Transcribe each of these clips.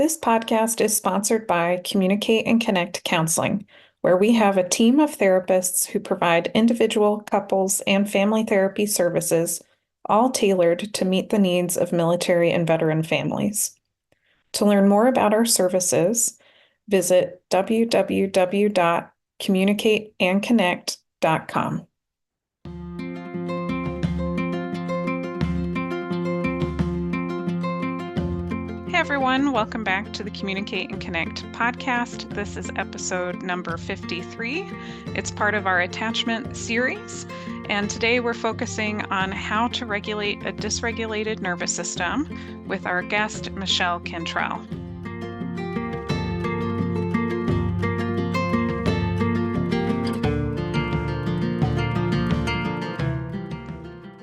This podcast is sponsored by Communicate and Connect Counseling, where we have a team of therapists who provide individual, couples, and family therapy services, all tailored to meet the needs of military and veteran families. To learn more about our services, visit www.communicateandconnect.com. Hey everyone, welcome back to the Communicate and Connect podcast. This is episode number 53. It's part of our attachment series, and today we're focusing on how to regulate a dysregulated nervous system with our guest, Michelle Cantrell.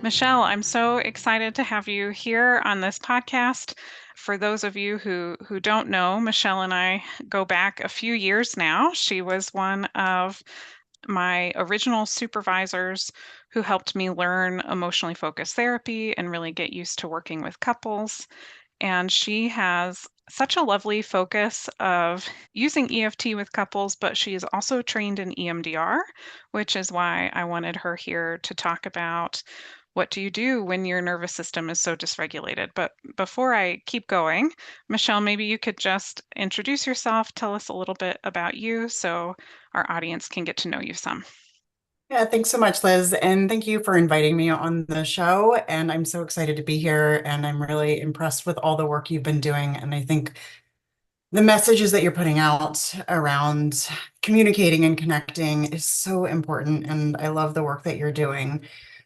Michelle, I'm so excited to have you here on this podcast. For those of you who don't know, Michelle and I go back a few years now. She was one of my original supervisors who helped me learn emotionally focused therapy and really get used to working with couples. And she has such a lovely focus of using EFT with couples, but she is also trained in EMDR, which is why I wanted her here to talk about what do you do when your nervous system is so dysregulated. But before I keep going, Michelle, maybe you could just introduce yourself, tell us a little bit about you so our audience can get to know you some. Yeah, thanks so much, Liz. And thank you for inviting me on the show. And I'm so excited to be here. And I'm really impressed with all the work you've been doing. And I think the messages that you're putting out around communicating and connecting is so important. And I love the work that you're doing.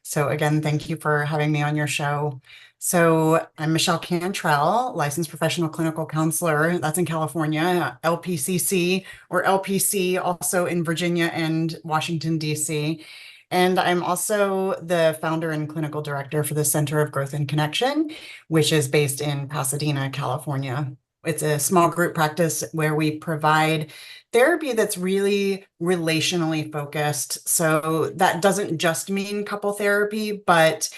So again, thank you for having me on your show. So I'm Michelle Cantrell, licensed professional clinical counselor. That's in California, LPCC or LPC, also in Virginia and Washington, D.C. And I'm also the founder and clinical director for the Center of Growth and Connection, which is based in Pasadena, California. It's a small group practice where we provide therapy that's really relationally focused. So that doesn't just mean couple therapy, but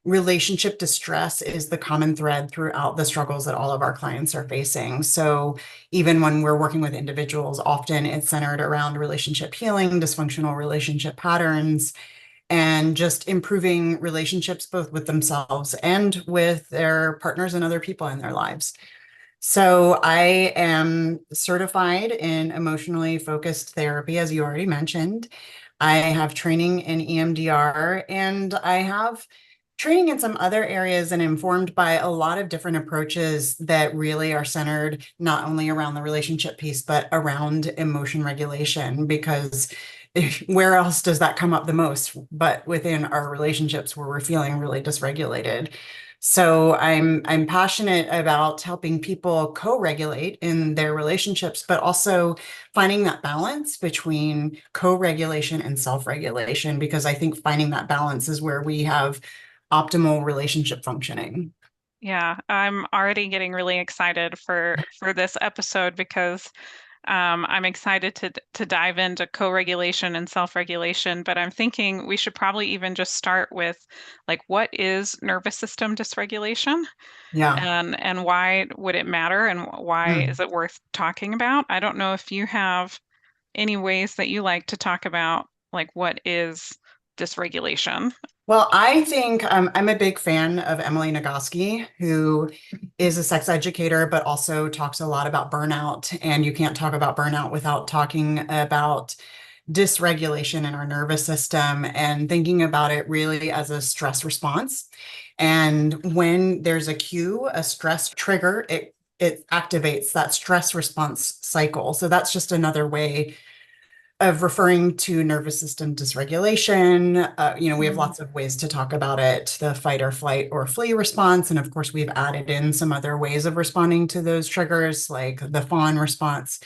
relationship distress is the common thread throughout the struggles that all of our clients are facing. So even when we're working with individuals, often it's centered around relationship healing, dysfunctional relationship patterns, and just improving relationships both with themselves and with their partners and other people in their lives. So I am certified in emotionally focused therapy, as you already mentioned. I have training in EMDR, and I have training in some other areas and informed by a lot of different approaches that really are centered not only around the relationship piece, but around emotion regulation, because where else does that come up the most but within our relationships where we're feeling really dysregulated. So I'm passionate about helping people co-regulate in their relationships, but also finding that balance between co-regulation and self-regulation, because I think finding that balance is where we have optimal relationship functioning. Yeah, I'm already getting really excited for this episode because I'm excited to dive into co-regulation and self-regulation, but I'm thinking we should probably even just start with like what is nervous system dysregulation Yeah. and why would it matter and why is Mm. it worth talking about? I don't know if you have any ways that you like to talk about like what is dysregulation. Well, I think I'm a big fan of Emily Nagoski, who is a sex educator, but also talks a lot about burnout. And you can't talk about burnout without talking about dysregulation in our nervous system and thinking about it really as a stress response. And when there's a cue, a stress trigger, it activates that stress response cycle. So that's just another way of referring to nervous system dysregulation. We have Mm. lots of ways to talk about it, the fight or flight or flee response. And of course, we've added in some other ways of responding to those triggers, like the fawn response.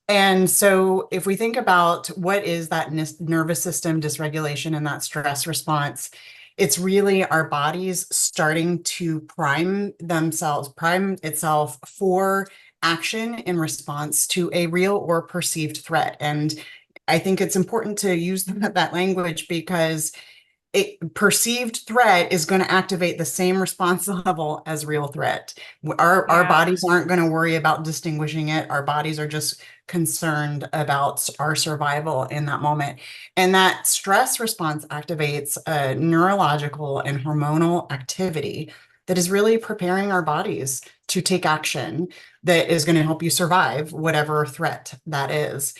And so if we think about what is that nervous system dysregulation and that stress response, it's really our bodies starting to prime itself for action in response to a real or perceived threat. And I think it's important to use that language because perceived threat is going to activate the same response level as real threat. Our Yeah. bodies aren't going to worry about distinguishing it. Our bodies are just concerned about our survival in that moment. And that stress response activates a neurological and hormonal activity that is really preparing our bodies to take action that is going to help you survive whatever threat that is.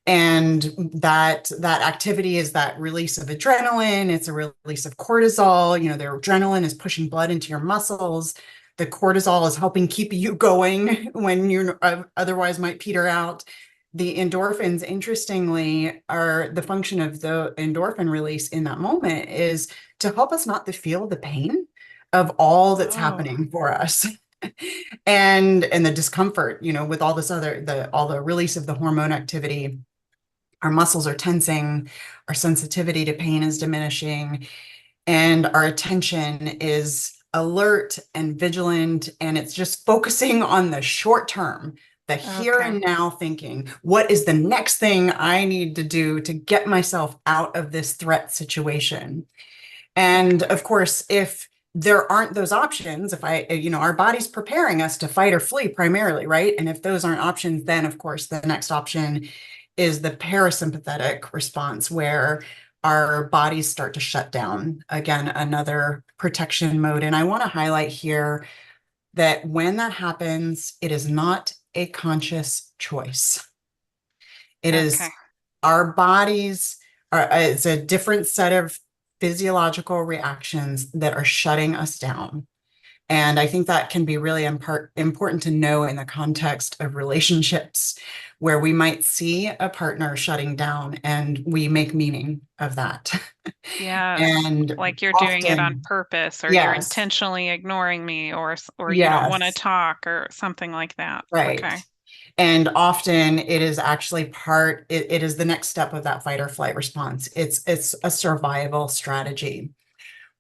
And that activity is that release of adrenaline, it's a release of cortisol. You know, the adrenaline is pushing blood into your muscles, the cortisol is helping keep you going when you otherwise might peter out. The endorphins, interestingly, are the function of the endorphin release in that moment is to help us not to feel the pain of all that's Oh, happening for us. And the discomfort, you know, with all this other the all the release of the hormone activity, our muscles are tensing, our sensitivity to pain is diminishing, and our attention is alert and vigilant. And it's just focusing on the short term, the here okay. and now thinking, what is the next thing I need to do to get myself out of this threat situation? And Okay. of course, if there aren't those options, if our body's preparing us to fight or flee primarily, right? And if those aren't options, then of course, the next option is the parasympathetic response, where our bodies start to shut down. Again, another protection mode. And I want to highlight here that when that happens, it is not a conscious choice. It Okay. is our bodies are, it's a different set of physiological reactions that are shutting us down. And I think that can be really important to know in the context of relationships where we might see a partner shutting down and we make meaning of that. Yes. And Like you're doing it on often, purpose, or you're yes, intentionally ignoring me, or you don't want to yes, talk or something like that. right. Okay. And often it is actually it is the next step of that fight or flight response. It's a survival strategy.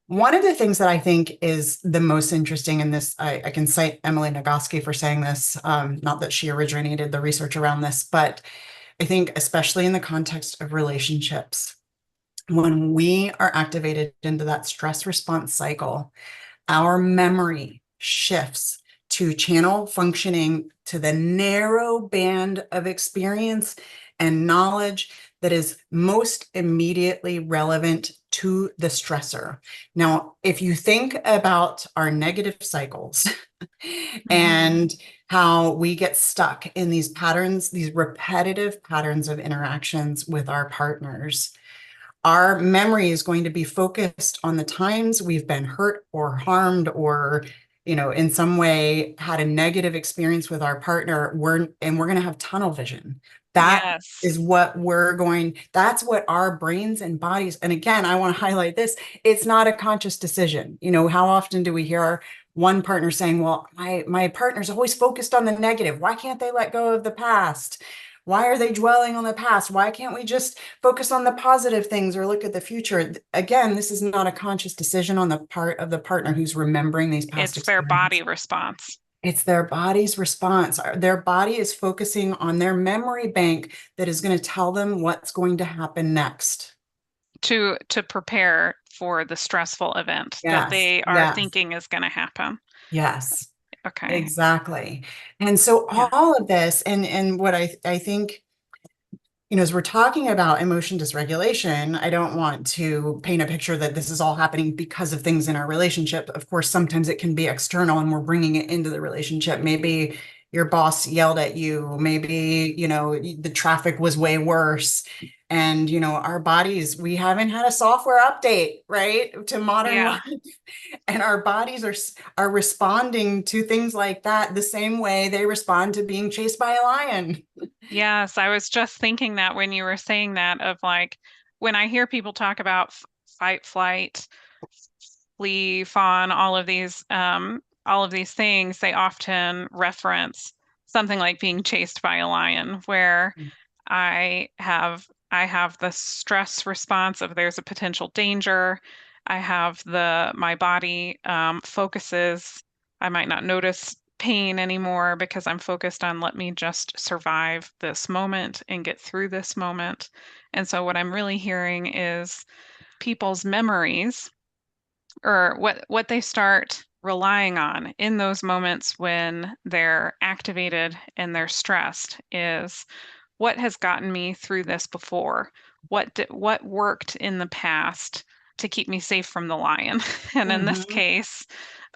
One of the things that I think is the most interesting in this, I can cite Emily Nagoski for saying this, not that she originated the research around this, but I think especially in the context of relationships, when we are activated into that stress response cycle, our memory shifts to channel functioning to the narrow band of experience and knowledge that is most immediately relevant to the stressor. Now, if you think about our negative cycles Hmm. and how we get stuck in these patterns, these repetitive patterns of interactions with our partners, our memory is going to be focused on the times we've been hurt or harmed or in some way had a negative experience with our partner. We're going to have tunnel vision. That Yes. is that's what our brains and bodies, and again, I want to highlight this, it's not a conscious decision. How often do we hear one partner saying, well, my partner's always focused on the negative, why can't they let go of the past? Why are they dwelling on the past? Why can't we just focus on the positive things or look at the future? Again, this is not a conscious decision on the part of the partner who's remembering these past It's their body experiences. response It's their body's response. Their body is focusing on their memory bank that is going to tell them what's going to happen next. to prepare for the stressful event that Yes, they are yes, thinking is going to happen. yes, Okay. exactly. And so Yeah. all of this, and what I think, as we're talking about emotion dysregulation, I don't want to paint a picture that this is all happening because of things in our relationship. Of course, sometimes it can be external and we're bringing it into the relationship. Maybe your boss yelled at you. Maybe, the traffic was way worse. And, our bodies, we haven't had a software update, right, to modern Yeah. life. And our bodies are responding to things like that the same way they respond to being chased by a lion. Yes, I was just thinking that when you were saying that, of like when I hear people talk about fight, flight, flee, fawn, all of these things, they often reference something like being chased by a lion, where I have the stress response of there's a potential danger. I have my body focuses. I might not notice pain anymore because I'm focused on let me just survive this moment and get through this moment. And so what I'm really hearing is people's memories or what they start relying on in those moments when they're activated and they're stressed is what has gotten me through this before? What worked in the past to keep me safe from the lion? And in this Hmm. case,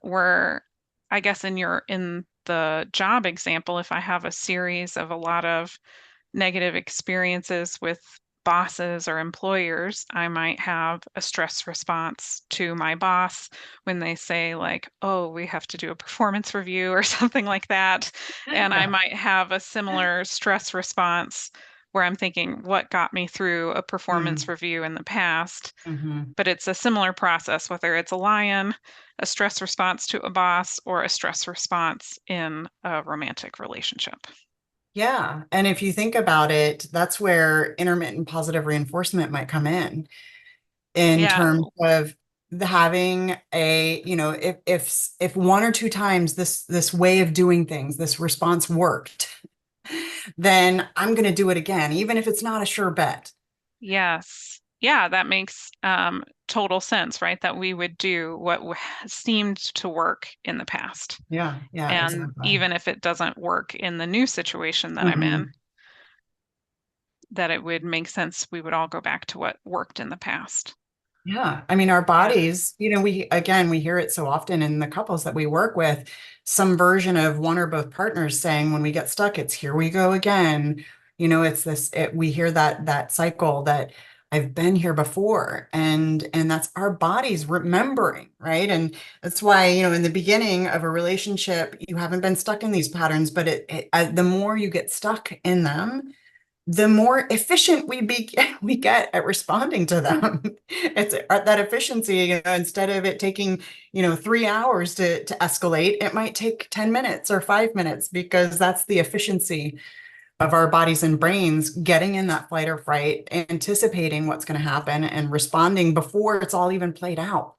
we're, I guess in the job example, if I have a series of a lot of negative experiences with bosses or employers, I might have a stress response to my boss when they say, like, oh, we have to do a performance review or something like that. And I Yeah. might have a similar stress response where I'm thinking, what got me through a performance review in the past? Mm-hmm. But it's a similar process, whether it's a lion, a stress response to a boss, or a stress response in a romantic relationship. Yeah. And if you think about it, that's where intermittent positive reinforcement might come in Yeah, terms of having a, if one or two times this way of doing things, this response worked, then I'm going to do it again, even if it's not a sure bet. yes. Yeah, that makes total sense, right? That we would do what seemed to work in the past. Yeah. Yeah, And exactly. even if it doesn't work in the new situation that I'm in, Hmm. that it would make sense we would all go back to what worked in the past. Yeah. I mean, our Yeah. bodies, we hear it so often in the couples that we work with, some version of one or both partners saying when we get stuck, it's here we go again. It's we hear that cycle that I've been here before. And that's our bodies remembering, right? And that's why, in the beginning of a relationship, you haven't been stuck in these patterns, but the more you get stuck in them, the more efficient we get at responding to them. It's that efficiency, instead of it taking, 3 hours to escalate, it might take 10 minutes or 5 minutes because that's the efficiency of our bodies and brains getting in that flight or fright, anticipating what's going to happen and responding before it's all even played out.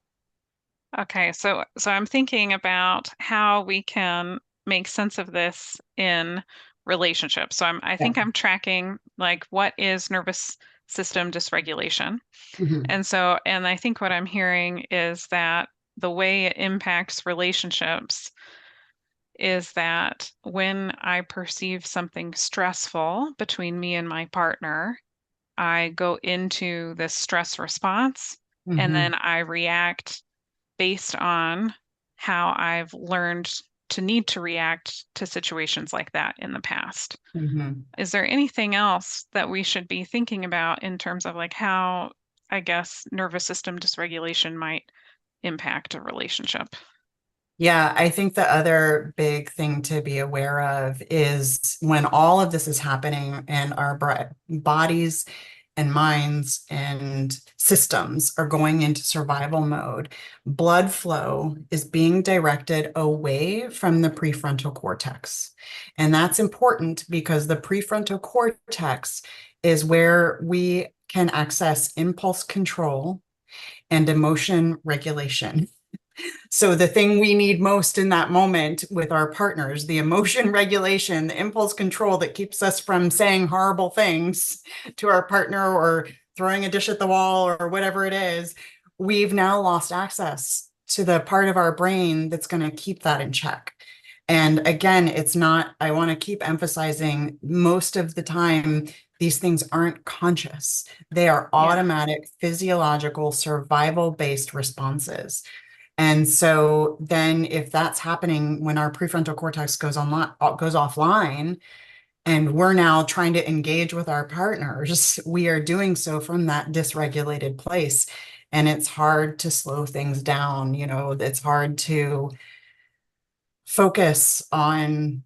Okay, so I'm thinking about how we can make sense of this in relationships. I Yeah. think I'm tracking like what is nervous system dysregulation. Mhm. And I think what I'm hearing is that the way it impacts relationships is that when I perceive something stressful between me and my partner, I go into this stress response and then Mhm. I react based on how I've learned to need to react to situations like that in the past. Mhm. Is there anything else that we should be thinking about in terms of like how, I guess, nervous system dysregulation might impact a relationship? Yeah, I think the other big thing to be aware of is when all of this is happening and our bodies and minds and systems are going into survival mode, blood flow is being directed away from the prefrontal cortex. And that's important because the prefrontal cortex is where we can access impulse control and emotion regulation. So the thing we need most in that moment with our partners, the emotion regulation, the impulse control that keeps us from saying horrible things to our partner or throwing a dish at the wall or whatever it is, we've now lost access to the part of our brain that's going to keep that in check. And again, it's not, I want to keep emphasizing most of the time, these things aren't conscious. They are Yeah. automatic, physiological, survival based responses. And so then if that's happening when our prefrontal cortex goes offline, and we're now trying to engage with our partners, we are doing so from that dysregulated place. And it's hard to slow things down, it's hard to focus on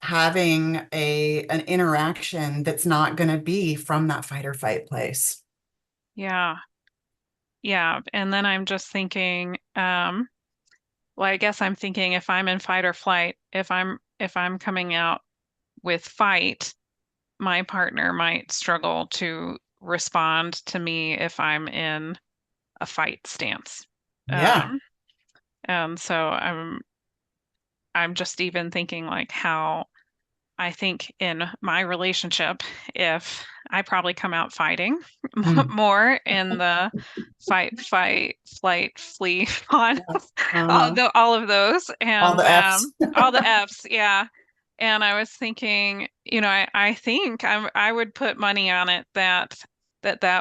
having an interaction that's not going to be from that fight or fight place. Yeah. Yeah. And then I'm just thinking, well, I guess I'm thinking if I'm in fight or flight, if I'm coming out with fight, my partner might struggle to respond to me if I'm in a fight stance. Yeah. Um, and so I'm just even thinking like how I think in my relationship, if I probably come out fighting Mm. more in the fight, flight, flee, fawn, Yeah. Uh-huh. all of those, All and the F's. all the F's, yeah. And I was thinking, I think I would put money on it that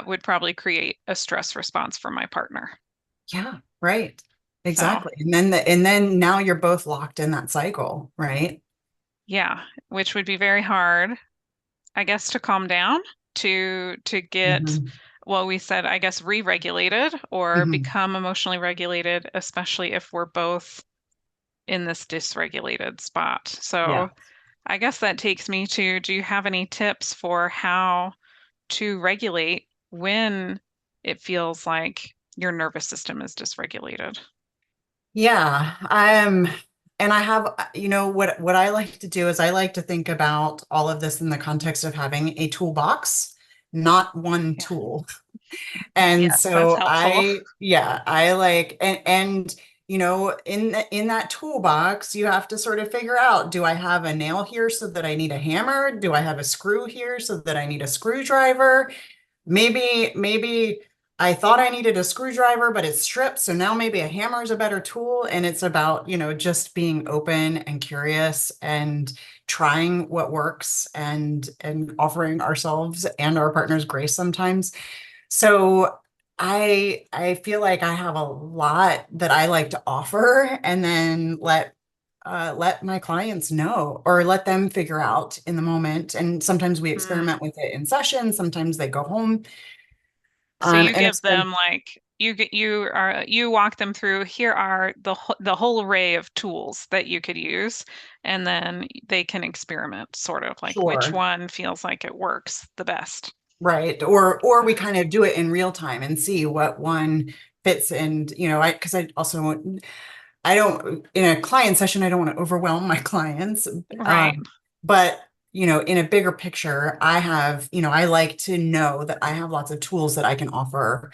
would probably create a stress response for my partner. Yeah, right. So Exactly. And then now you're both locked in that cycle, right? yeah, which would be very hard, I guess, to calm down, to get, Hmm. well, we said, I guess, re-regulated or Hmm. become emotionally regulated, especially if we're both in this dysregulated spot. Yeah. So I guess that takes me to, do you have any tips for how to regulate when it feels like your nervous system is dysregulated? Yeah. And I have, what I like to do is I like to think about all of this in the context of having a toolbox, not one Yeah. tool. And Yes, that's so helpful. I like, in that toolbox, you have to sort of figure out, do I have a nail here so that I need a hammer? Do I have a screw here so that I need a screwdriver? Maybe I thought I needed a screwdriver, but it's stripped. So now maybe a hammer is a better tool. And it's about, just being open and curious and trying what works and offering ourselves and our partners grace sometimes. So I feel like I have a lot that I like to offer and then let my clients know or let them figure out in the moment. And sometimes we Mm. experiment with it in session, sometimes they go home. So you And give it's been them like you walk them through, here are the whole array of tools that you could use, and then they can experiment sort of like which sure, one feels like it works the best. right. Or we Okay. kind of do it in real time and see what one fits. And because I also I don't, in a client session, I don't want to overwhelm my clients. Right. Um, but, in a bigger picture, I like to know that I have lots of tools that I can offer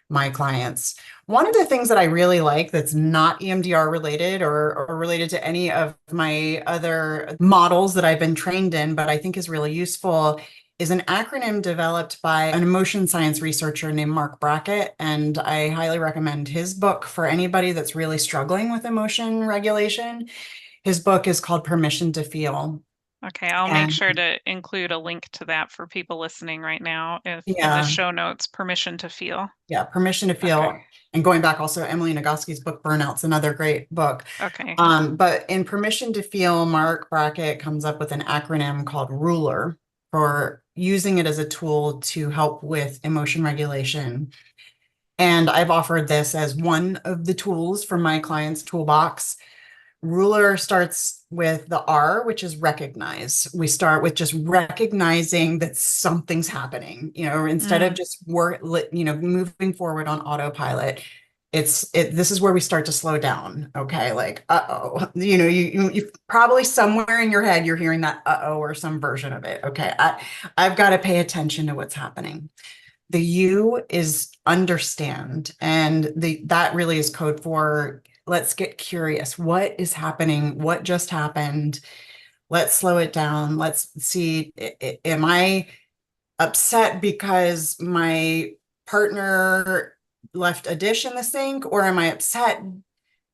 my clients. One of the things that I really like that's not EMDR related or related to any of my other models that I've been trained in, but I think is really useful is an acronym developed by an emotion science researcher named Mark Brackett. And I highly recommend his book for anybody that's really struggling with emotion regulation. His book is called Permission to Feel. Okay, I'll make And sure to include a link to that for people listening right now, if in the yeah, show notes, permission to feel. yeah, Permission to Okay. Feel. And going back also, Emily Nagoski's book, Burnout's another great book. Okay. But in Permission to Feel, Mark Brackett comes up with an acronym called RULER for using it as a tool to help with emotion regulation. And I've offered this as one of the tools from my client's toolbox. Ruler starts with the R, which is recognize. We start with just recognizing that something's happening, instead of Mm. just moving forward on autopilot. This is where we start to slow down. Okay. Like, uh-oh, you probably somewhere in your head, you're hearing that uh-oh or some version of it. Okay. I've got to pay attention to what's happening. The U is understand, and that really is code for let's get curious. What is happening? What just happened? Let's slow it down. Let's see, am I upset because my partner left a dish in the sink, or am I upset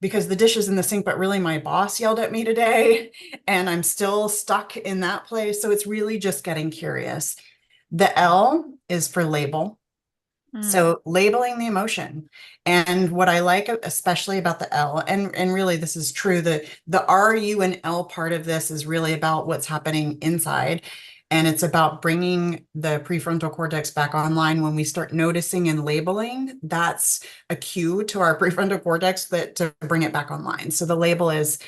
because the dish is in the sink, but really my boss yelled at me today and I'm still stuck in that place? So it's really just getting curious. The L is for label. Mm. So labeling the emotion. And what I like especially about the L, and really this is true, the R, U, and L part of this is really about what's happening inside. And it's about bringing the prefrontal cortex back online. When we start noticing and labeling, that's a cue to our prefrontal cortex that to bring it back online. So the label is,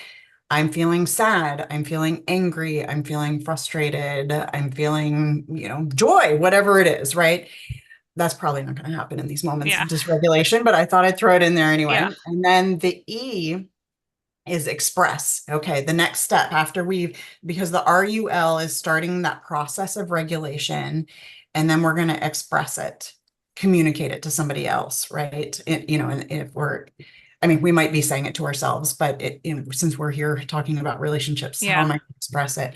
I'm feeling sad, I'm feeling angry, I'm feeling frustrated, I'm feeling, joy, whatever it is, right? That's probably not going to happen in these moments of Yeah. dysregulation, but I thought I'd throw it in there Yeah. anyway. And then the E is express. Okay, the next step after because the RUL is starting that process of regulation, and then we're going to express it, communicate it to somebody else, right? And if we're I mean, we might be saying it to ourselves, but since we're here talking about relationships, how Yeah. am I going to express it?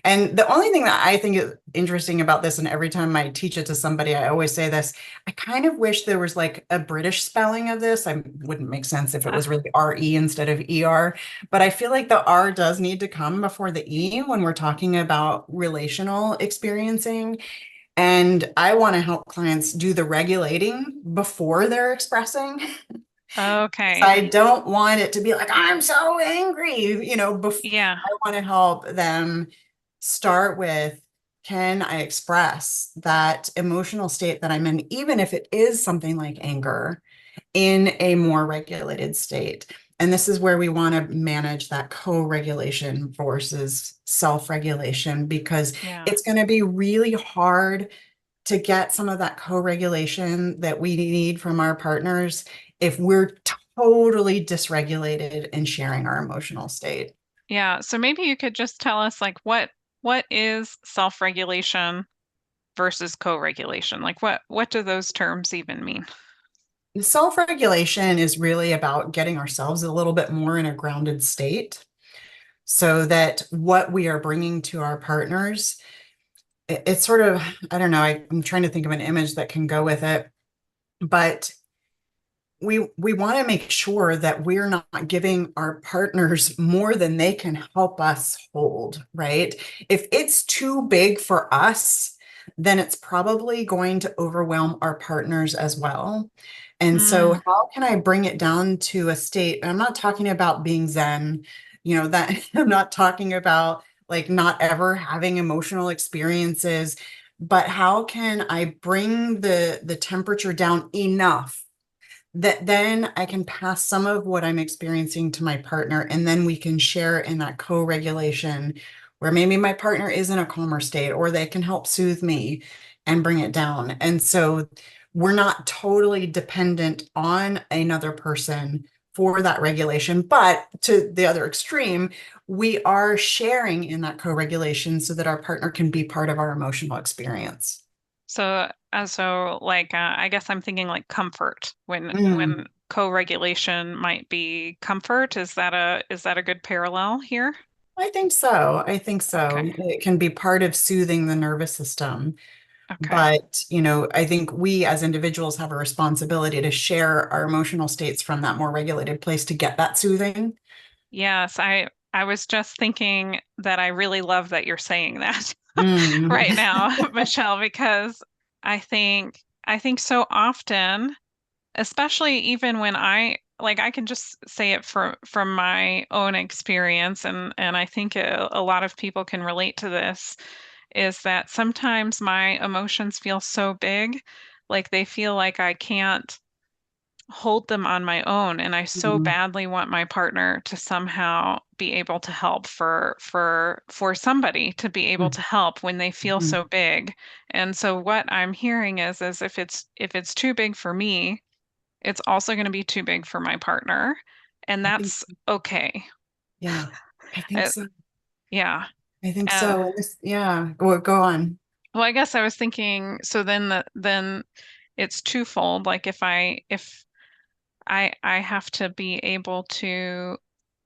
And the only thing that I think is interesting about this, and every time I teach it to somebody, I always say this, I kind of wish there was like a British spelling of this. I wouldn't make sense if it Uh, was really RE instead of ER, but I feel like the R does need to come before the E when we're talking about relational experiencing. And I want to help clients do the regulating before they're expressing. okay. I don't want it to be like, I'm so angry. Yeah. I want to help them start with, can I express that emotional state that I'm in, even if it is something like anger, in a more regulated state? And this is where we want to manage that co-regulation versus self-regulation, because Yeah. it's going to be really hard to get some of that co-regulation that we need from our partners if we're totally dysregulated in sharing our emotional state. Yeah. So maybe you could just tell us like what is self-regulation versus co-regulation? Like what do those terms even mean? Self-regulation is really about getting ourselves a little bit more in a grounded state so that what we are bringing to our partners, it's sort of, I don't know, I'm trying to think of an image that can go with it, but we want to make sure that we're not giving our partners more than they can help us hold, right? If it's too big for us, then it's probably going to overwhelm our partners as well. And so, Mm, how can I bring it down to a state? And I'm not talking about being Zen, that I'm not talking about like not ever having emotional experiences, but how can I bring the temperature down enough that then I can pass some of what I'm experiencing to my partner, and then we can share in that co-regulation where maybe my partner is in a calmer state or they can help soothe me and bring it down. And so we're not totally dependent on another person for that regulation, but to the other extreme, we are sharing in that co-regulation so that our partner can be part of our emotional experience. so like I guess I'm thinking like comfort when Mm. co-regulation might be comfort. Is that a good parallel here? I think so. I think so. Okay. It can be part of soothing the nervous system. Okay. But, I think we as individuals have a responsibility to share our emotional states from that more regulated place to get that soothing. Yes, I was just thinking that I really love that you're saying that Mm. right now, Michelle, because I think so often, especially even when I can just say it from my own experience, and I think a lot of people can relate to this, is that sometimes my emotions feel so big, like they feel like I can't hold them on my own, and I so Mhm. badly want my partner to somehow be able to help for somebody to be able to help when they feel Mhm. so big. And so what I'm hearing is if it's too big for me, it's also going to be too big for my partner, and I think, that's okay. yeah, I think Uh, so. yeah. I think Uh, so. And yeah, go on. well, I guess I was thinking, so then it's twofold. Like if I have to be able to,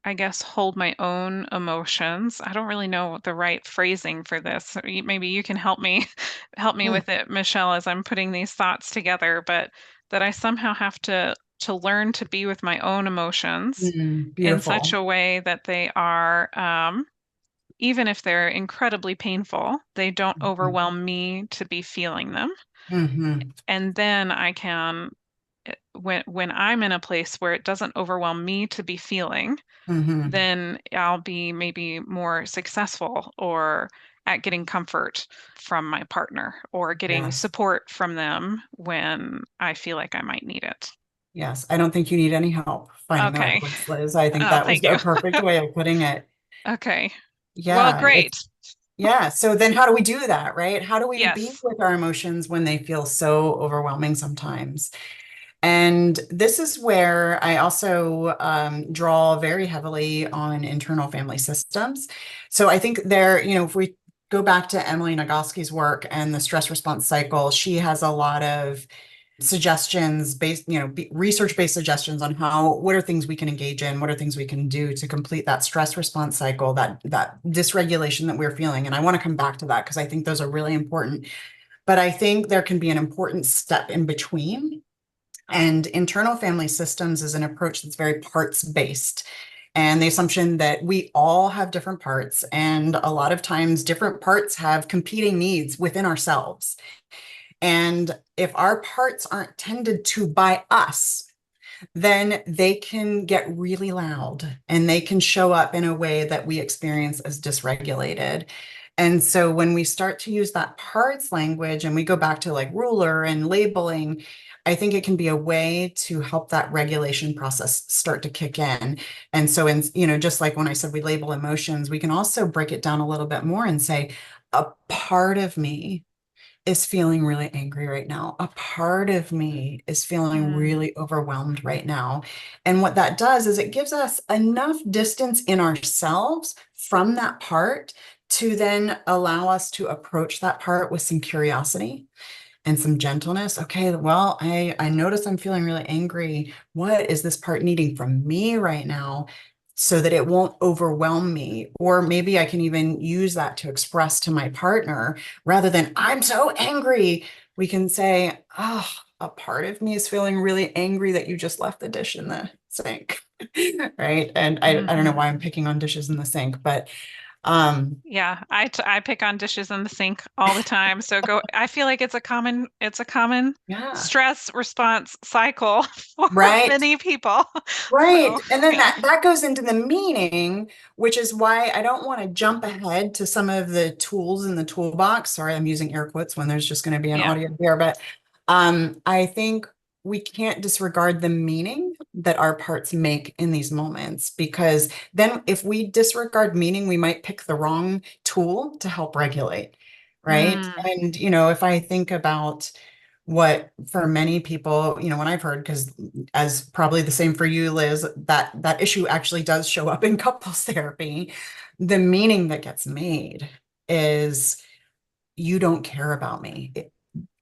I guess, hold my own emotions. I don't really know the right phrasing for this. So maybe you can help me help me Yeah. with it, Michelle, as I'm putting these thoughts together, but that I somehow have to learn to be with my own emotions in such Beautiful. a way that they are, even if they're incredibly painful, they don't overwhelm me to be feeling them. Mm-hmm. And then I can, when I'm in a place where it doesn't overwhelm me to be feeling, Mm-hmm. then I'll be maybe more successful or at getting comfort from my partner or getting Yes. support from them when I feel like I might need it. Yes. I don't think you need any help finding the right Okay. words, Liz. I think Oh, that was thank a you. perfect way of putting it. Okay. Well, Yeah. great. Yeah. So then how do we do that, right? How do we be Yes. with our emotions when they feel so overwhelming sometimes? And this is where I also draw very heavily on internal family systems. So I think if we go back to Emily Nagoski's work and the stress response cycle, she has a lot of suggestions based, research-based suggestions on what are things we can engage in, what are things we can do to complete that stress response cycle, that dysregulation that we're feeling. And I want to come back to that because I think those are really important. But I think there can be an important step in between. And internal family systems is an approach that's very parts based. And the assumption that we all have different parts, and a lot of times different parts have competing needs within ourselves. And if our parts aren't tended to by us, then they can get really loud and they can show up in a way that we experience as dysregulated. And so when we start to use that parts language and we go back to like ruler and labeling, I think it can be a way to help that regulation process start to kick in. And so just like when I said we label emotions, we can also break it down a little bit more and say, a part of me is feeling really angry right now. A part of me is feeling Mm, really overwhelmed right now. And what that does is it gives us enough distance in ourselves from that part to then allow us to approach that part with some curiosity and some gentleness. Okay, well, I notice I'm feeling really angry. What is this part needing from me right now so that it won't overwhelm me? Or maybe I can even use that to express to my partner rather than I'm so angry. We can say, oh, a part of me is feeling really angry that you just left the dish in the sink. Right. And I don't know hmm. why I'm picking on dishes in the sink, but um, Yeah, I pick on dishes in the sink all the time. So I feel like it's a common yeah. stress response cycle for Right. many people. So, Right. And then yeah. that goes into the meaning, which is why I don't want to jump ahead to some of the tools in the toolbox. Sorry, I'm using air quotes when there's just going to be an Yeah. audio here, but I think we can't disregard the meaning that our parts make in these moments because then if we disregard meaning, we might pick the wrong tool to help regulate, right? Mm, And if I think about what for many people, when I've heard, because as probably the same for you, Liz, that issue actually does show up in couples therapy. The meaning that gets made is you don't care about me.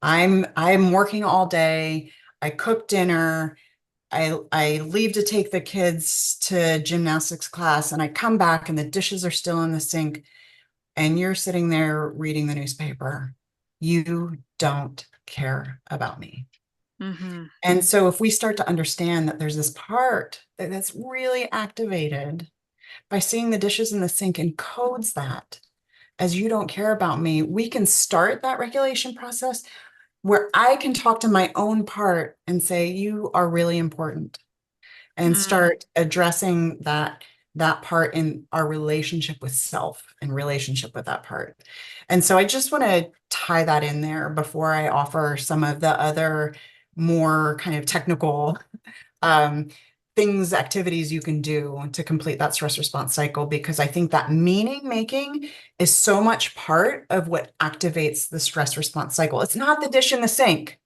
I'm working all day. I cook dinner. I leave to take the kids to gymnastics class and I come back and the dishes are still in the sink and you're sitting there reading the newspaper. You don't care about me. hmm. And so if we start to understand that there's this part that's really activated by seeing the dishes in the sink and codes that as you don't care about me, we can start that regulation process where I can talk to my own part and say, you are really important, and Mm, start addressing that part in our relationship with self and relationship with that part. And so I just want to tie that in there before I offer some of the other more kind of technical um, things, activities you can do to complete that stress response cycle, because I think that meaning making is so much part of what activates the stress response cycle. It's not the dish in the sink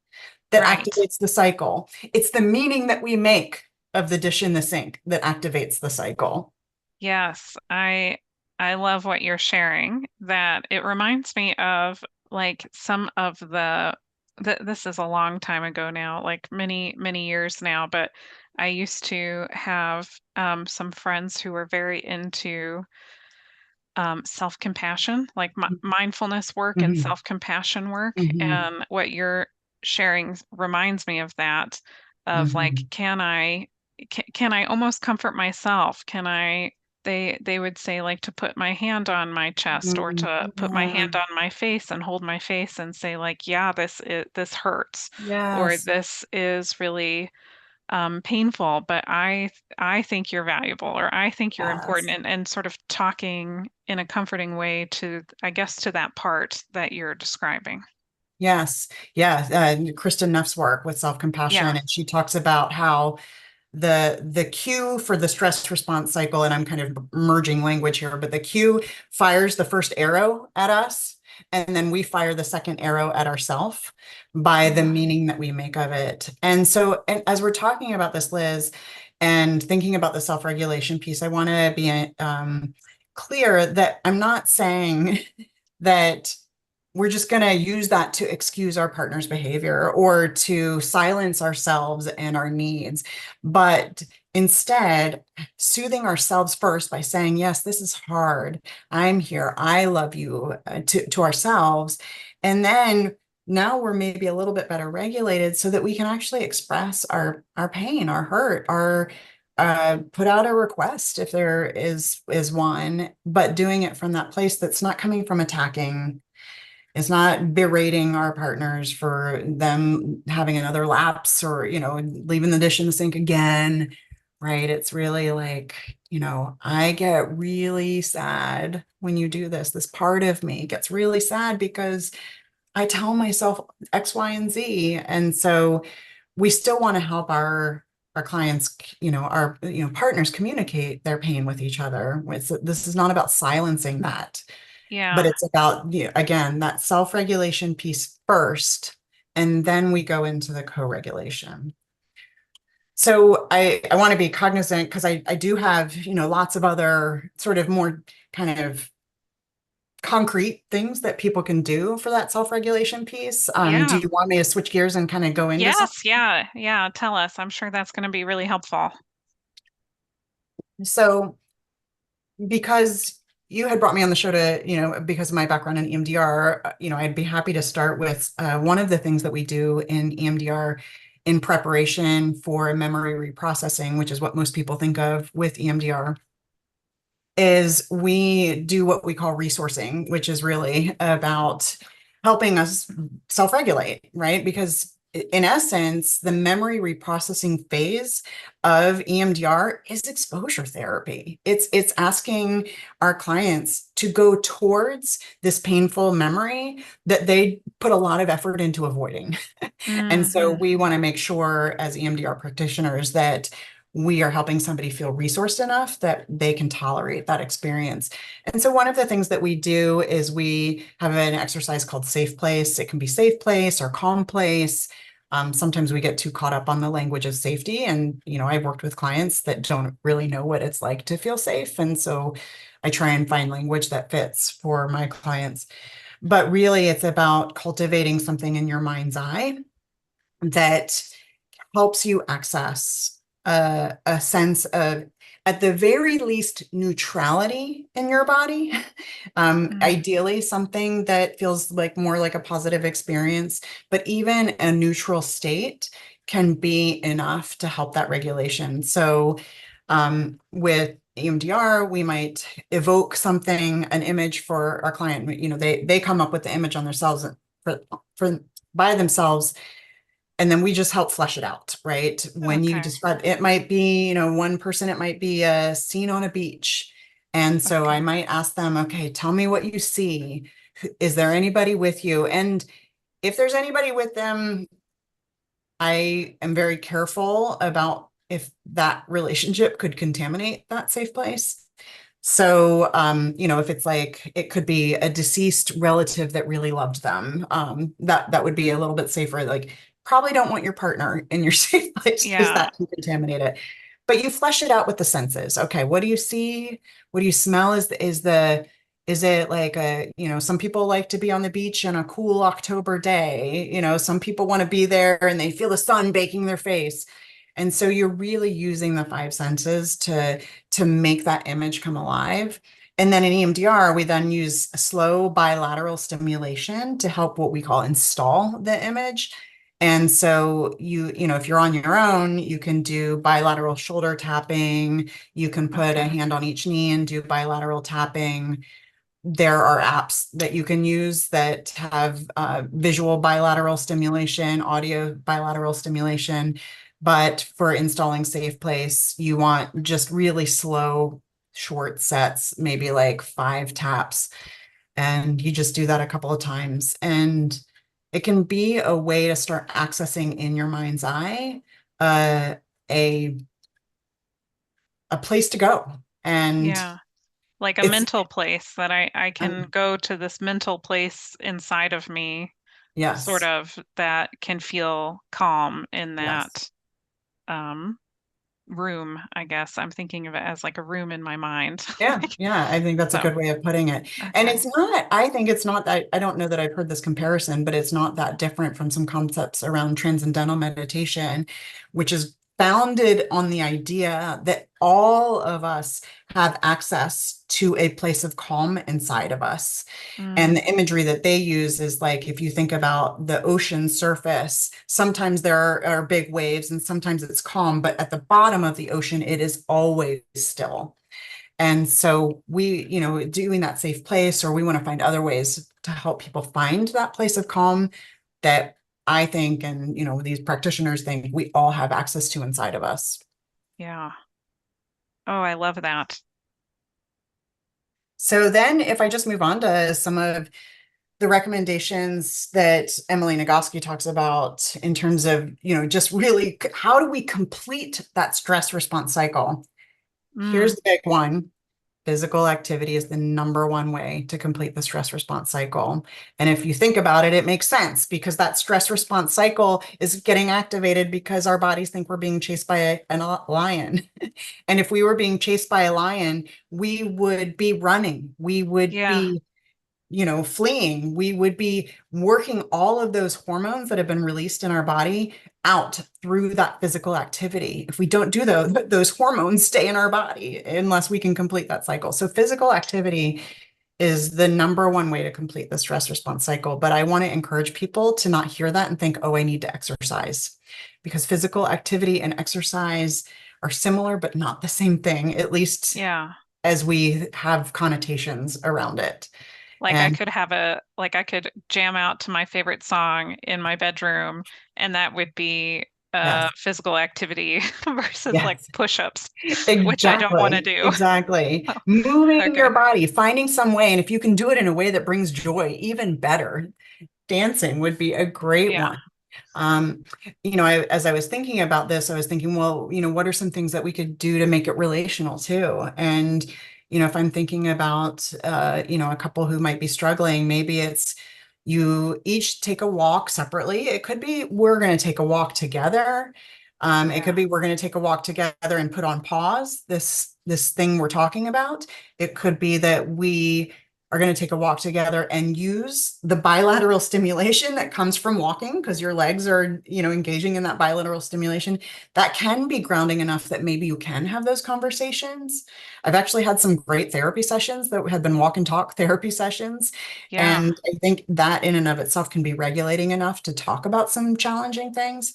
that right. activates the cycle. It's the meaning that we make of the dish in the sink that activates the cycle. Yes, I love what you're sharing. That it reminds me of like some of this is a long time ago now, like many, many years now, but I used to have some friends who were very into self-compassion, like mindfulness work and Mhm, self-compassion work. mhm, And what you're sharing reminds me of that, of like, mhm, can I almost comfort myself? Can I, they would say like to put my hand on my chest or mhm. to put my Yeah. hand on my face and hold my face and say like, yeah, this hurts, or Yes. this is really painful, but I think you're valuable, or I think you're important, Yes. and sort of talking in a comforting way to, I guess, to that part that you're describing. Yes. Yeah. Kristen Neff's work with Yeah. self-compassion, and she talks about how the cue for the stress response cycle, and I'm kind of merging language here, but the cue fires the first arrow at us, and then we fire the second arrow at ourselves by the Mhm. meaning that we make of it. And so, and as we're talking about this, Liz, and thinking about the self-regulation piece, I want to be clear that I'm not saying that we're just going to use that to excuse our partner's behavior or to silence ourselves and our needs. But instead, soothing ourselves first by saying, yes, this is hard. I'm here. I love you, to ourselves. And then now we're maybe a little bit better regulated so that we can actually express our pain, our hurt, our put out a request if there is one, but doing it from that place that's not coming from attacking. It's not berating our partners for them having another lapse or, leaving the dish in the sink again, right? It's really like, I get really sad when you do this. This part of me gets really sad because I tell myself X, Y, and Z. And so we still want to help our clients, our partners communicate their pain with each other. This is not about silencing that, but Yeah. it's about, again, that self-regulation piece first, and then we go into the co-regulation. So I want to be cognizant because I do have, lots of other sort of more kind of concrete things that people can do for that self-regulation piece. Do Yeah. you want me to switch gears and kind of go into some? Yes. Yeah. Yeah. Tell us. I'm sure that's going to be really helpful. So because you had brought me on the show to, because of my background in EMDR, I'd be happy to start with one of the things that we do in EMDR in preparation for memory reprocessing, which is what most people think of with EMDR, is we do what we call resourcing, which is really about helping us self-regulate, right? Because in essence, the memory reprocessing phase of EMDR is exposure therapy. It's asking our clients to go towards this painful memory that they put a lot of effort into avoiding. And so Hmm. we want to make sure as EMDR practitioners that we are helping somebody feel resourced enough that they can tolerate that experience. And so one of the things that we do is we have an exercise called safe place. It can be safe place or calm place. Sometimes we get too caught up on the language of safety. And, I've worked with clients that don't really know what it's like to feel safe. And so I try and find language that fits for my clients. But really, it's about cultivating something in your mind's eye that helps you access a sense of, at the very least, neutrality in your body. Mm. Ideally, something that feels like more like a positive experience, but even a neutral state can be enough to help that regulation. So, with EMDR, we might evoke something, an image for our client. They come up with the image on themselves for by themselves, and then we just help flesh it out, right? When you Okay. describe, it might be, one person, it might be a scene on a beach. And so I Okay. might ask them, okay, tell me what you see. Is there anybody with you? And if there's anybody with them, I am very careful about if that relationship could contaminate that safe place. So, if it's like it could be a deceased relative that really loved them, that would be a little bit safer. Like, probably don't want your partner in your safe place because Yeah. that can contaminate it. But you flesh it out with the senses. Okay, what do you see? What do you smell? Is it like some people like to be on the beach on a cool October day. Some people want to be there and they feel the sun baking their face. And so you're really using the five senses to make that image come alive. And then in EMDR, we then use a slow bilateral stimulation to help what we call install the image. And so if you're on your own, you can do bilateral shoulder tapping. You can put a Okay. hand on each knee and do bilateral tapping. There are apps that you can use that have visual bilateral stimulation, audio bilateral stimulation. But for installing Safe Place, you want just really slow, short sets, maybe like 5 taps. And you just do that a couple of times. And it can be a way to start accessing in your mind's eye uh, a, a place to go. And Yeah. Like a it's, mental place that I can um, go to this mental place inside of me, sort yes, of, that can feel calm in yes. that. Um, room, I guess. I'm thinking of it as like a room in my mind. Yeah, yeah, I think that's a So, good way of putting it. And okay. it's not, I think it's not that, I don't know that I've heard this comparison, but it's not that different from some concepts around transcendental meditation, which is founded on the idea that all of us have access to a place of calm inside of us. And Mm, the imagery that they use is like, if you think about the ocean surface, sometimes there are big waves and sometimes it's calm, but at the bottom of the ocean, it is always still. And so we, doing that safe place, or we want to find other ways to help people find that place of calm that I think, and, these practitioners think we all have access to inside of us. yeah. Oh, I love that. So then if I just move on to some of the recommendations that Emily Nagoski talks about in terms of, just really how do we complete that stress response cycle? Here's Mm, the big one. Physical activity is the number one way to complete the stress response cycle. And if you think about it, it makes sense because that stress response cycle is getting activated because our bodies think we're being chased by a lion. And if we were being chased by a lion, we would be running. We would yeah. be fleeing. We would be working all of those hormones that have been released in our body out through that physical activity. If we don't do those hormones stay in our body unless we can complete that cycle. So physical activity is the number one way to complete the stress response cycle. But I want to encourage people to not hear that and think, oh, I need to exercise. Because physical activity and exercise are similar, but not the same thing, at least Yeah. as we have connotations around it. Like And I could jam out to my favorite song in my bedroom, and that would be yes, physical activity versus like yes, push-ups, which I don't want to exactly, do. exactly. Moving Okay. your body, finding some way, and if you can do it in a way that brings joy, even better. Dancing would be a great Yeah. one. Um, as I was thinking about this, I was thinking, well, what are some things that we could do to make it relational too? And, if I'm thinking about, a couple who might be struggling, maybe it's you each take a walk separately. It could be we're going to take a walk together. It Yeah. could be we're going to take a walk together and put on pause this thing we're talking about. It could be that we are going to take a walk together and use the bilateral stimulation that comes from walking because your legs are, engaging in that bilateral stimulation. That can be grounding enough that maybe you can have those conversations. I've actually had some great therapy sessions that have been walk and talk therapy sessions. Yeah. And I think that in and of itself can be regulating enough to talk about some challenging things.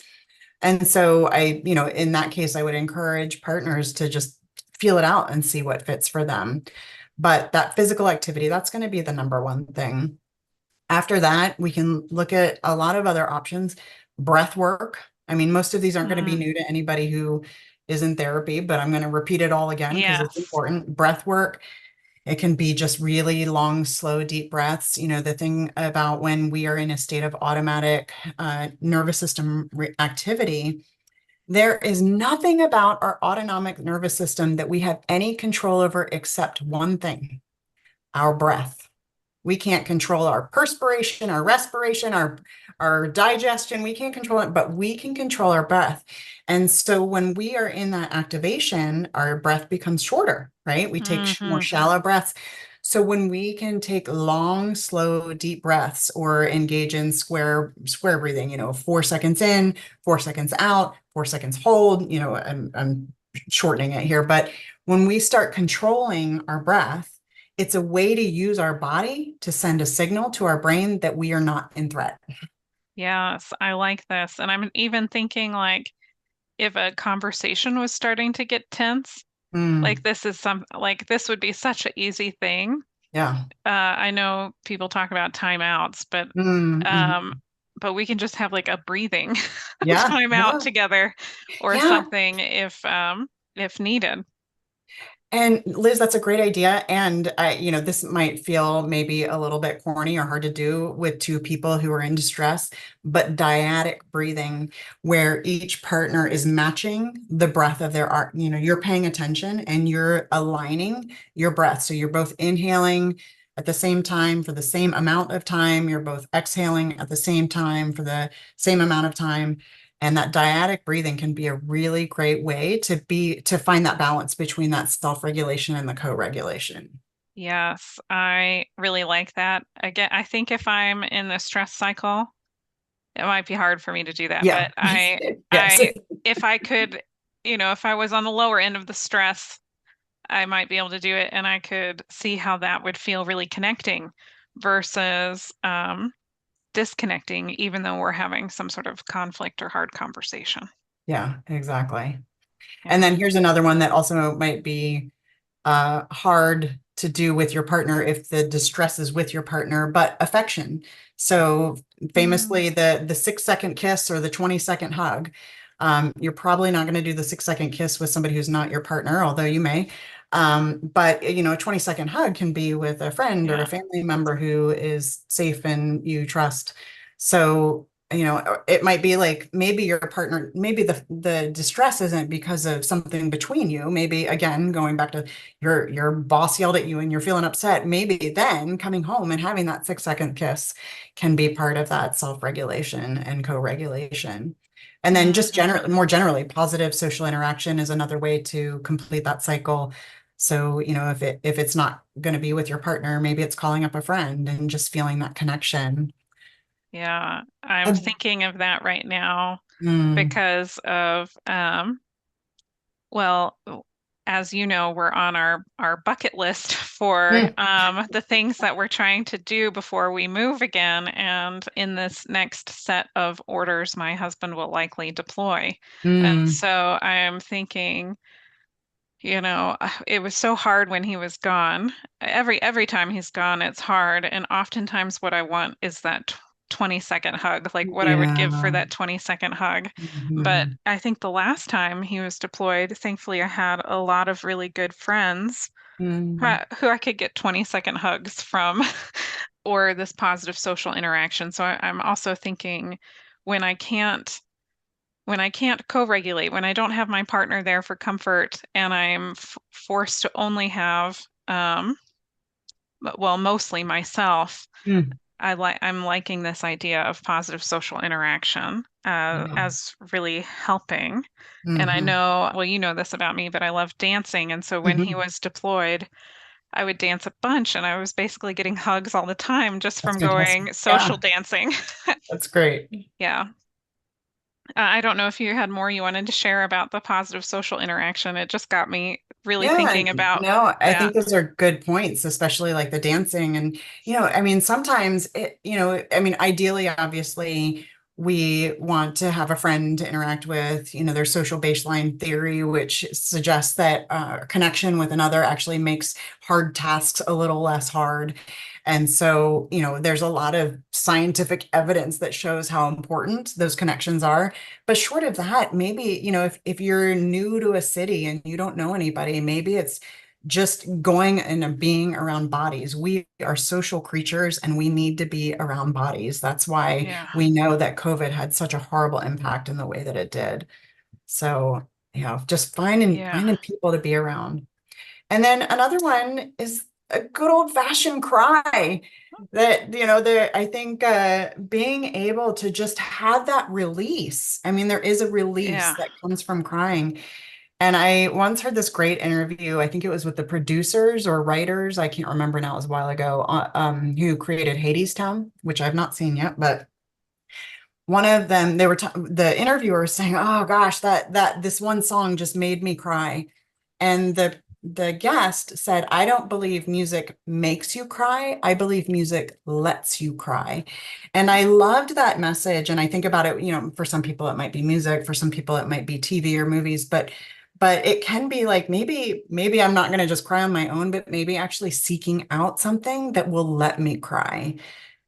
And so in that case, I would encourage partners to just feel it out and see what fits for them. But that physical activity, that's going to be the number one thing. After that, we can look at a lot of other options. Breath work. I mean, most of these aren't going to be Mm, new to anybody who is in therapy, but I'm going to repeat it all again because it's yes. important. Breath work. It can be just really long, slow, deep breaths. The thing about when we are in a state of automatic nervous system activity, there is nothing about our autonomic nervous system that we have any control over except one thing, our breath. We can't control our perspiration, our respiration, our digestion. We can't control it, but we can control our breath. And so when we are in that activation, our breath becomes shorter, right? We take more Hmm. shallow breaths. So when we can take long, slow, deep breaths or engage in square breathing, 4 seconds in, 4 seconds out, 4 seconds hold, I'm shortening it here, but when we start controlling our breath, it's a way to use our body to send a signal to our brain that we are not in threat. Yes, I like this. And I'm even thinking like if a conversation was starting to get tense, like Mm, this would be such an easy thing. yeah. I know people talk about timeouts, Mm, um, mhm. but we can just have like a breathing Yeah. timeout Yeah. together or Yeah. something if needed. And Liz, that's a great idea. And this might feel maybe a little bit corny or hard to do with two people who are in distress, but dyadic breathing, where each partner is matching the breath of their art. You're paying attention and you're aligning your breath. So you're both inhaling at the same time for the same amount of time. You're both exhaling at the same time for the same amount of time. And that dyadic breathing can be a really great way to find that balance between that self-regulation and the co-regulation. Yes, I really like that. Again, I think if I'm in the stress cycle, it might be hard for me to do that, Yeah. but I Yes. I if I could, if I was on the lower end of the stress, I might be able to do it, and I could see how that would feel really connecting versus disconnecting, even though we're having some sort of conflict or hard conversation. Yeah, exactly. And Yeah. then here's another one that also might be hard to do with your partner if the distress is with your partner, but affection. So Mm, famously, the 6 second kiss or the 20-second hug. You're probably not going to do the 6 second kiss with somebody who's not your partner, although you may. But a 20-second hug can be with a friend or a yeah. family member who is safe and you trust. So it might be like maybe your partner, maybe the distress isn't because of something between you. Maybe again, going back to your boss yelled at you and you're feeling upset. Maybe then coming home and having that 6 second kiss can be part of that self-regulation and co-regulation. And then just Hmm. more generally, positive social interaction is another way to complete that cycle. So, if it's not going to be with your partner, maybe it's calling up a friend and just feeling that connection. Yeah, I'm And, thinking of that right now mm, because of well, as you know, we're on our bucket list for mm, the things that we're trying to do before we move again. And in this next set of orders, my husband will likely deploy. And mm, so I am thinking, it was so hard when he was gone. Every time he's gone, it's hard. And oftentimes what I want is that 20-second hug, like what I would give for yeah. that 20-second hug. But Mhm. I think the last time he was deployed, thankfully I had a lot of really good friends Mm, who I could get 20-second hugs from or this positive social interaction. So I'm also thinking when I can't when I can't co-regulate, when I don't have my partner there for comfort and I'm forced to only have, well, mostly myself, mm, I'm liking this idea of positive social interaction yeah. as really helping. And I Mhm. know, well, you know this about me, but I love dancing. And so when he Mhm. was deployed, I would dance a bunch, and I was basically getting hugs all the time just That's from fantastic. going social Yeah, dancing. that's great. Yeah. I don't know if you had more you wanted to share about the positive social interaction. It just got me really Yeah, thinking about no, I that. think those are good points, especially like the dancing. And, I mean, sometimes ideally, obviously, we want to have a friend to interact with. There's social baseline theory, which suggests that connection with another actually makes hard tasks a little less hard. And so, there's a lot of scientific evidence that shows how important those connections are. But short of that, maybe, if you're new to a city and you don't know anybody, maybe it's just going and being around bodies. We are social creatures and we need to be around bodies. That's why Yeah. we know that COVID had such a horrible impact in the way that it did. So, just finding Yeah. finding people to be around. And then another one is a good old fashioned cry that, I think being able to just have that release. I mean, there is a release Yeah. that comes from crying. And I once heard this great interview. I think it was with the producers or writers. I can't remember now. It was a while ago. Who created Hadestown, which I've not seen yet, but one of them, the interviewer was saying, "Oh gosh, that this one song just made me cry." And the guest said, "I don't believe music makes you cry. I believe music lets you cry." And I loved that message. And I think about it, for some people it might be music, for some people it might be TV or movies, but it can be like maybe I'm not going to just cry on my own, but maybe actually seeking out something that will let me cry.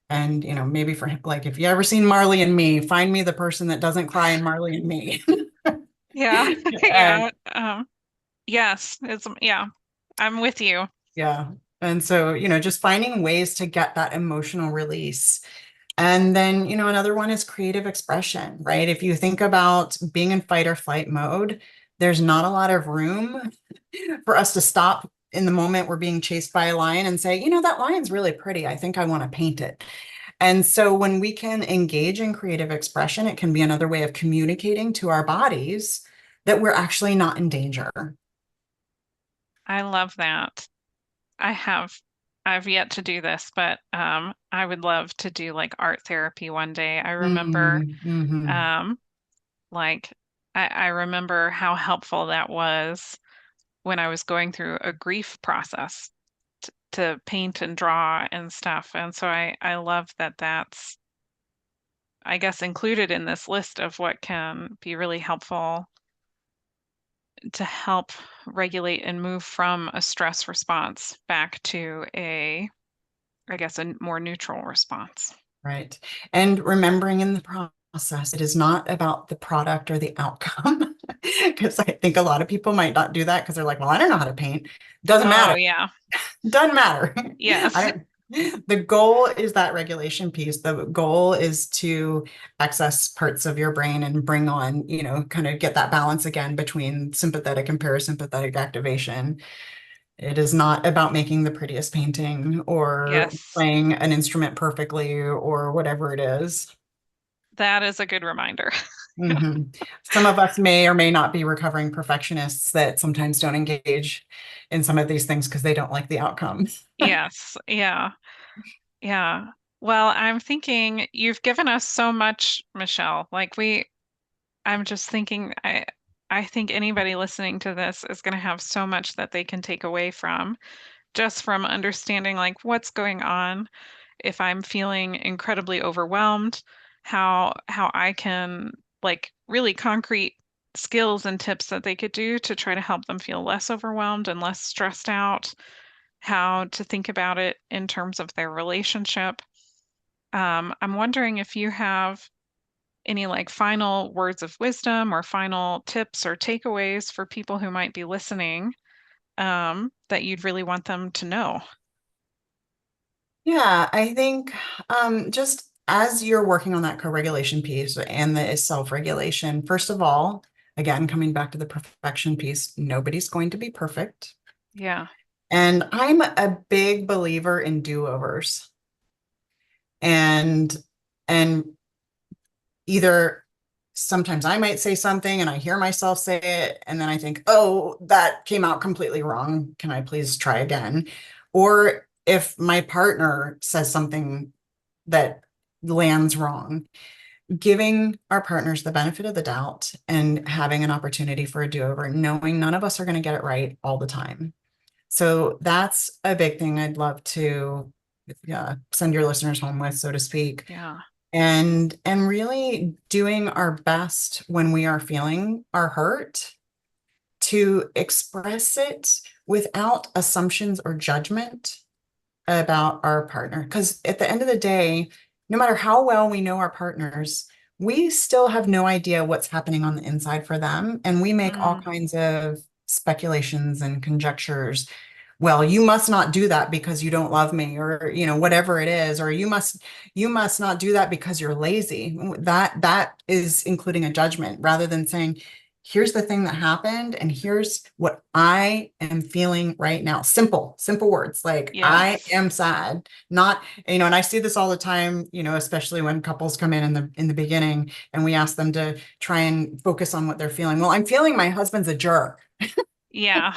And, maybe for like, if you ever seen Marley and Me, find me the person that doesn't cry in Marley and Me. Yeah. And Yeah. Yes, yeah, I'm with you. yeah. And so, just finding ways to get that emotional release. And then, another one is creative expression, right? If you think about being in fight or flight mode, there's not a lot of room for us to stop in the moment we're being chased by a lion and say, that lion's really pretty. I think I want to paint it. And so when we can engage in creative expression, it can be another way of communicating to our bodies that we're actually not in danger. I love that. I have I've yet to do this, but I would love to do like art therapy one day. I remember Mm-hmm. um like I remember how helpful that was when I was going through a grief process to paint and draw and stuff. And so I love that that's, I guess, included in this list of what can be really helpful to help regulate and move from a stress response back to a, I guess, a more neutral response. Right. And remembering in the process, it is not about the product or the outcome. Because I think a lot of people might not do that because they're like, well, I don't know how to paint. Doesn't Oh, matter. yeah. Doesn't matter. I Yes. don't. The goal is that regulation piece. The goal is to access parts of your brain and bring on, kind of get that balance again between sympathetic and parasympathetic activation. It is not about making the prettiest painting or Yes. playing an instrument perfectly or whatever it is. That is a good reminder. Mhm. Some of us may or may not be recovering perfectionists that sometimes don't engage in some of these things because they don't like the outcome. Yes. Yeah. Yeah. Well, I'm thinking you've given us so much, Michelle. I'm just thinking I think anybody listening to this is going to have so much that they can take away from just from understanding like what's going on if I'm feeling incredibly overwhelmed, how I can like really concrete skills and tips that they could do to try to help them feel less overwhelmed and less stressed out, how to think about it in terms of their relationship. I'm wondering if you have any like final words of wisdom or final tips or takeaways for people who might be listening, that you'd really want them to know. Yeah, I think just as you're working on that co-regulation piece and the self-regulation, first of all, again, coming back to the perfection piece, nobody's going to be perfect. Yeah. And I'm a big believer in do-overs. And and either sometimes I might say something and I hear myself say it, and then I think, oh, that came out completely wrong. Can I please try again? Or if my partner says something that lands wrong, giving our partners the benefit of the doubt and having an opportunity for a do-over, knowing none of us are going to get it right all the time. So that's a big thing I'd love to send your listeners home with, so to speak, Yeah. and really doing our best when we are feeling our hurt to express it without assumptions or judgment about our partner. Because at the end of the day, no matter how well we know our partners, we still have no idea what's happening on the inside for them. And we make all Mm, kinds of speculations and conjectures. Well, you must not do that because you don't love me, or whatever it is, or you must not do that because you're lazy. That is including a judgment rather than saying, here's the thing that happened and here's what I am feeling right now. Simple, simple words like I yes. am sad, not, and I see this all the time, especially when couples come in the beginning and we ask them to try and focus on what they're feeling. Well, I'm feeling my husband's a jerk. Yeah.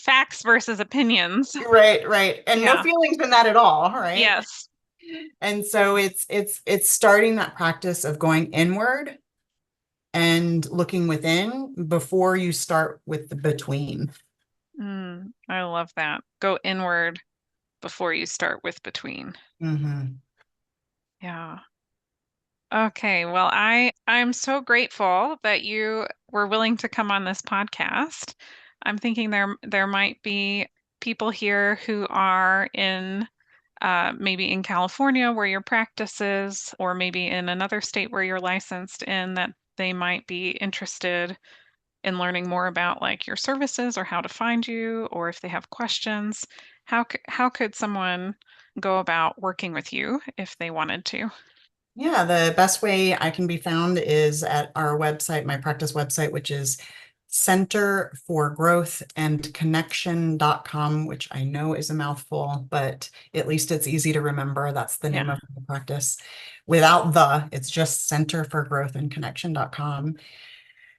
Facts versus opinions. Right, right. And no Yeah. feelings in that at all, right? Yes. And so it's starting that practice of going inward and looking within before you start with the between. I love that. Go inward before you start with between. Hmm. Yeah. Okay. Well, I'm so grateful that you were willing to come on this podcast. I'm thinking there might be people here who are in maybe in California where your practice is, or maybe in another state where you're licensed in, that they might be interested in learning more about like your services or how to find you, or if they have questions. How could someone go about working with you if they wanted to? Yeah, the best way I can be found is at our website, my practice website, which is Center for Growth and Connection.com, which I know is a mouthful, but at least it's easy to remember. That's the name Yeah. of the practice. Without the, it's just Center for Growth and Connection.com.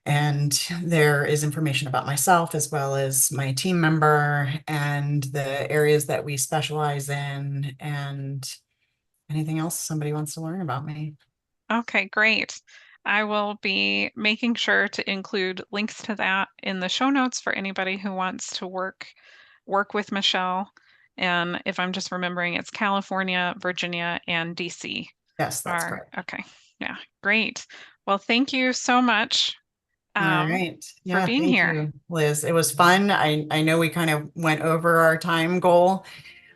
And there is information about myself as well as my team member and the areas that we specialize in and anything else somebody wants to learn about me. Okay, great. I will be making sure to include links to that in the show notes for anybody who wants to work with Michelle. And if I'm just remembering, it's California, Virginia, and DC Yes, that's are correct. okay. Yeah, great. Well, thank you so much All right. for Yeah, being thank here. you, Liz. It was fun. I know we kind of went over our time goal.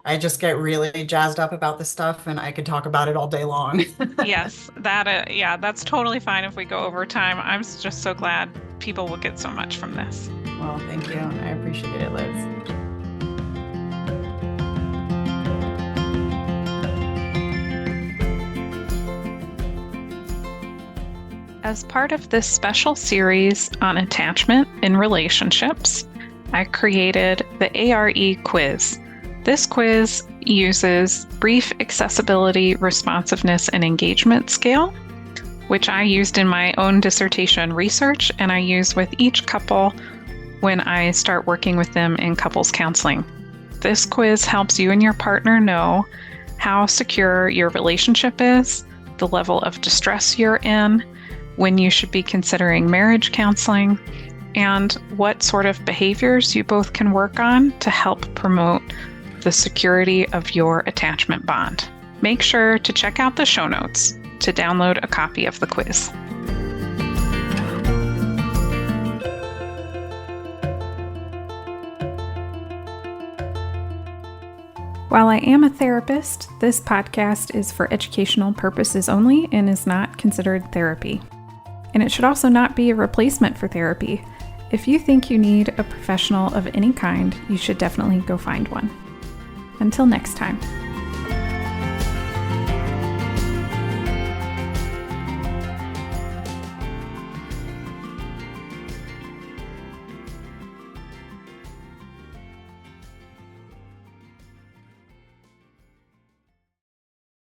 I just get really jazzed up about this stuff and I could talk about it all day long. Yes, yeah, that's totally fine if we go over time. Just so glad people will get so much from this. Well, thank you. I appreciate it, Liz. As part of this special series on attachment in relationships, I created the ARE quiz. This quiz uses brief accessibility, responsiveness, and engagement scale, which I used in my own dissertation research, and I use with each couple when I start working with them in couples counseling. This quiz helps you and your partner know how secure your relationship is, the level of distress you're in, when you should be considering marriage counseling, and what sort of behaviors you both can work on to help promote the security of your attachment bond. Make sure to check out the show notes to download a copy of the quiz. While I am a therapist, this podcast is for educational purposes only and is not considered therapy. And it should also not be a replacement for therapy. If you think you need a professional of any kind, you should definitely go find one. Until next time.